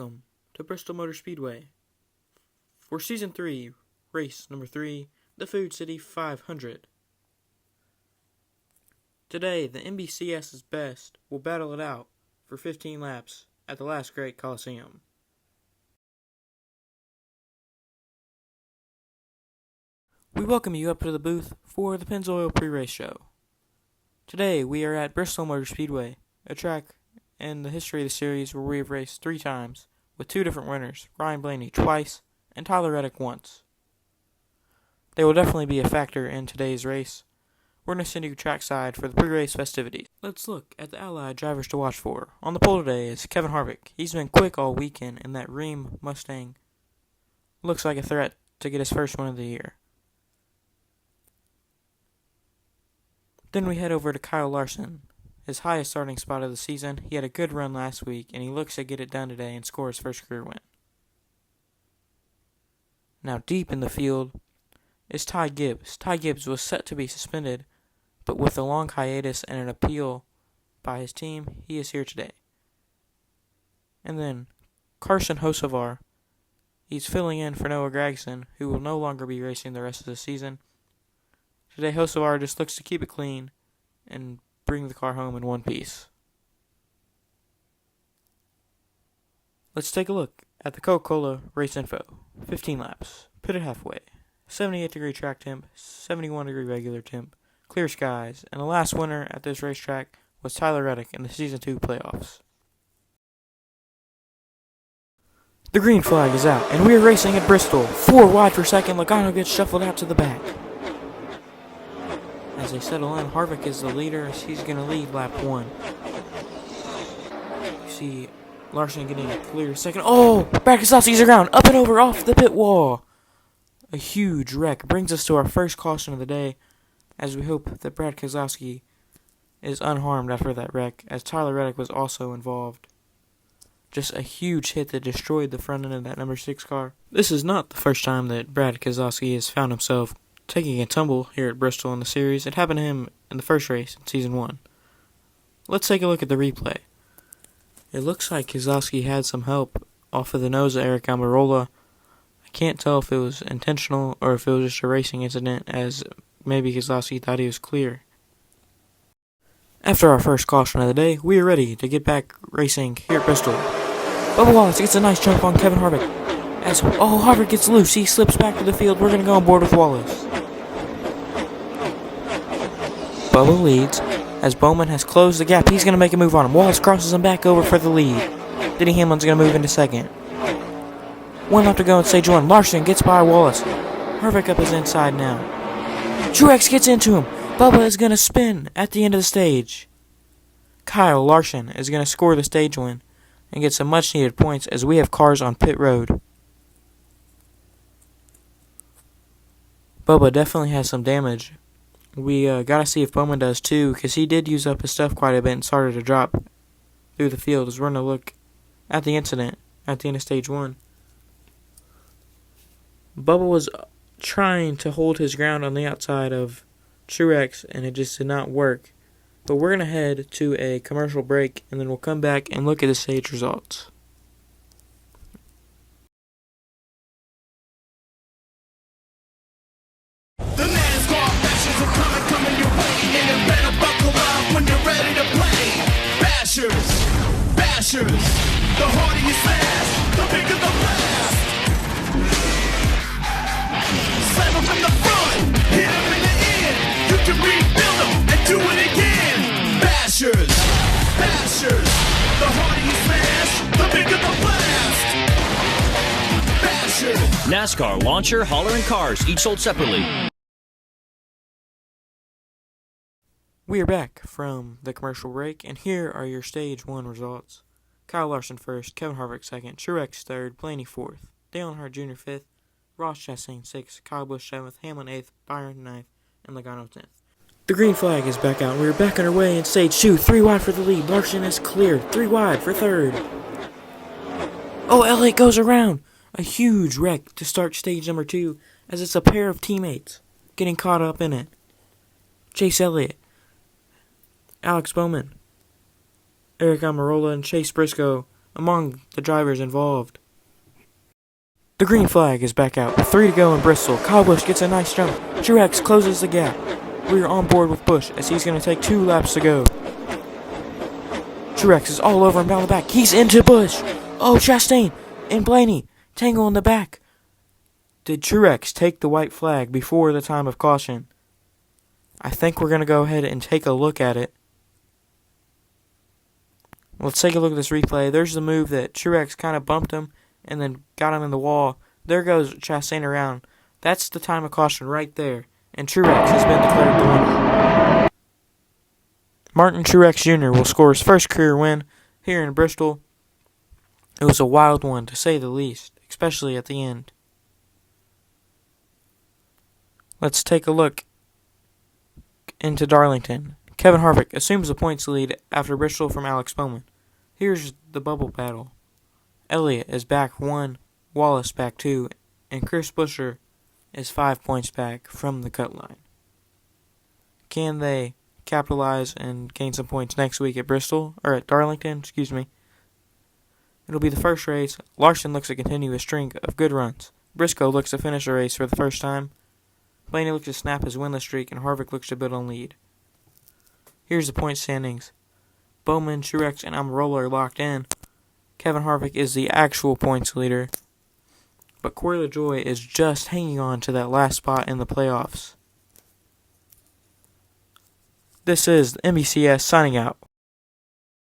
Welcome to Bristol Motor Speedway for Season 3, Race Number 3, the Food City 500. Today, the NBCS's best will battle it out for 15 laps at the last great Coliseum. We welcome you up to the booth for the Pennzoil pre-race show. Today, we are at Bristol Motor Speedway, a track in the history of the series where we have raced 3 times, with 2 different winners, Ryan Blaney twice, and Tyler Reddick once. They will definitely be a factor in today's race. We're going to send you trackside for the pre-race festivities. Let's look at the Allied drivers to watch for. On the pole today is Kevin Harvick. He's been quick all weekend, and that Ream Mustang looks like a threat to get his first win of the year. Then we head over to Kyle Larson, his highest starting spot of the season. He had a good run last week, and he looks to get it done today and score his first career win. Now deep in the field is Ty Gibbs. Ty Gibbs was set to be suspended, but with a long hiatus and an appeal by his team, he is here today. And then Carson Hocevar, he's filling in for Noah Gragson, who will no longer be racing the rest of the season. Today, Hocevar just looks to keep it clean and bring the car home in one piece. Let's take a look at the Coca-Cola race info. 15 laps, pitted halfway, 78-degree track temp, 71-degree regular temp, clear skies, and the last winner at this racetrack was Tyler Reddick in the Season 2 playoffs. The green flag is out, and we are racing at Bristol. 4 wide for second, Logano gets shuffled out to the back. As they settle in, Harvick is the leader as he's going to lead lap 1. You see Larson getting a clear second. Oh! Brad Keselowski's around, up and over off the pit wall. A huge wreck brings us to our first caution of the day, as we hope that Brad Keselowski is unharmed after that wreck, as Tyler Reddick was also involved. Just a huge hit that destroyed the front end of that number 6 car. This is not the first time that Brad Keselowski has found himself taking a tumble here at Bristol in the series. It happened to him in the first race in Season 1. Let's take a look at the replay. It looks like Keselowski had some help off of the nose of Eric Almirola. I can't tell if it was intentional or if it was just a racing incident, as maybe Keselowski thought he was clear. After our first caution of the day, we are ready to get back racing here at Bristol. Bubba Wallace gets a nice jump on Kevin Harvick. Harvick gets loose, he slips back to the field. We're going to go on board with Wallace. Bubba leads, as Bowman has closed the gap. He's going to make a move on him. Wallace crosses him back over for the lead. Denny Hamlin's going to move into second. 1 lap to go in stage 1. Larson gets by Wallace. Harvick up his inside now. Truex gets into him. Bubba is going to spin at the end of the stage. Kyle Larson is going to score the stage win and get some much needed points as we have cars on pit road. Bubba definitely has some damage. We gotta see if Bowman does too, because he did use up his stuff quite a bit and started to drop through the field. As we're going to look at the incident at the end of stage 1. Bubba was trying to hold his ground on the outside of Truex, and it just did not work. But we're going to head to a commercial break, and then we'll come back and look at the stage results. The NASCAR bashers are coming your way, and you better buckle up when you're ready to play. Bashers, the harder you smash, the bigger the blast. Slam them from the front, hit them in the end. You can rebuild them and do it again. Bashers, the harder you smash, the bigger the blast. Bashers. NASCAR launcher, hauler, and cars, each sold separately. We are back from the commercial break, and here are your stage 1 results. Kyle Larson first, Kevin Harvick second, Truex third, Blaney fourth, Dale Earnhardt Jr. fifth, Ross Chastain sixth, Kyle Busch seventh, Hamlin eighth, Byron ninth, and Logano 10th. The green flag is back out. We are back underway in stage 2, 3 wide for the lead. Larson is cleared, 3 wide for third. Oh, Elliott goes around. A huge wreck to start stage number 2, as it's a pair of teammates getting caught up in it. Chase Elliott, Alex Bowman, Eric Almirola, and Chase Briscoe among the drivers involved. The green flag is back out with 3 to go in Bristol. Kyle Busch gets a nice jump. Truex closes the gap. We are on board with Busch as he's going to take 2 laps to go. Truex is all over him down the back. He's into Busch. Oh, Chastain and Blaney tangle in the back. Did Truex take the white flag before the time of caution? I think we're going to go ahead and take a look at it. Let's take a look at this replay. There's the move that Truex kind of bumped him and then got him in the wall. There goes Chastain around. That's the time of caution right there. And Truex has been declared the winner. Martin Truex Jr. will score his first career win here in Bristol. It was a wild one, to say the least, especially at the end. Let's take a look into Darlington. Kevin Harvick assumes the points lead after Bristol from Alex Bowman. Here's the bubble battle. Elliott is back 1, Wallace back 2, and Chris Buescher is 5 points back from the cut line. Can they capitalize and gain some points next week at Bristol, or at Darlington, It'll be the first race. Larson looks to continue a string of good runs. Briscoe looks to finish the race for the first time. Blaney looks to snap his winless streak, and Harvick looks to build on lead. Here's the point standings. Bowman, Truex, and Almirola are locked in. Kevin Harvick is the actual points leader, but Corey LaJoie is just hanging on to that last spot in the playoffs. This is the NBCS signing out.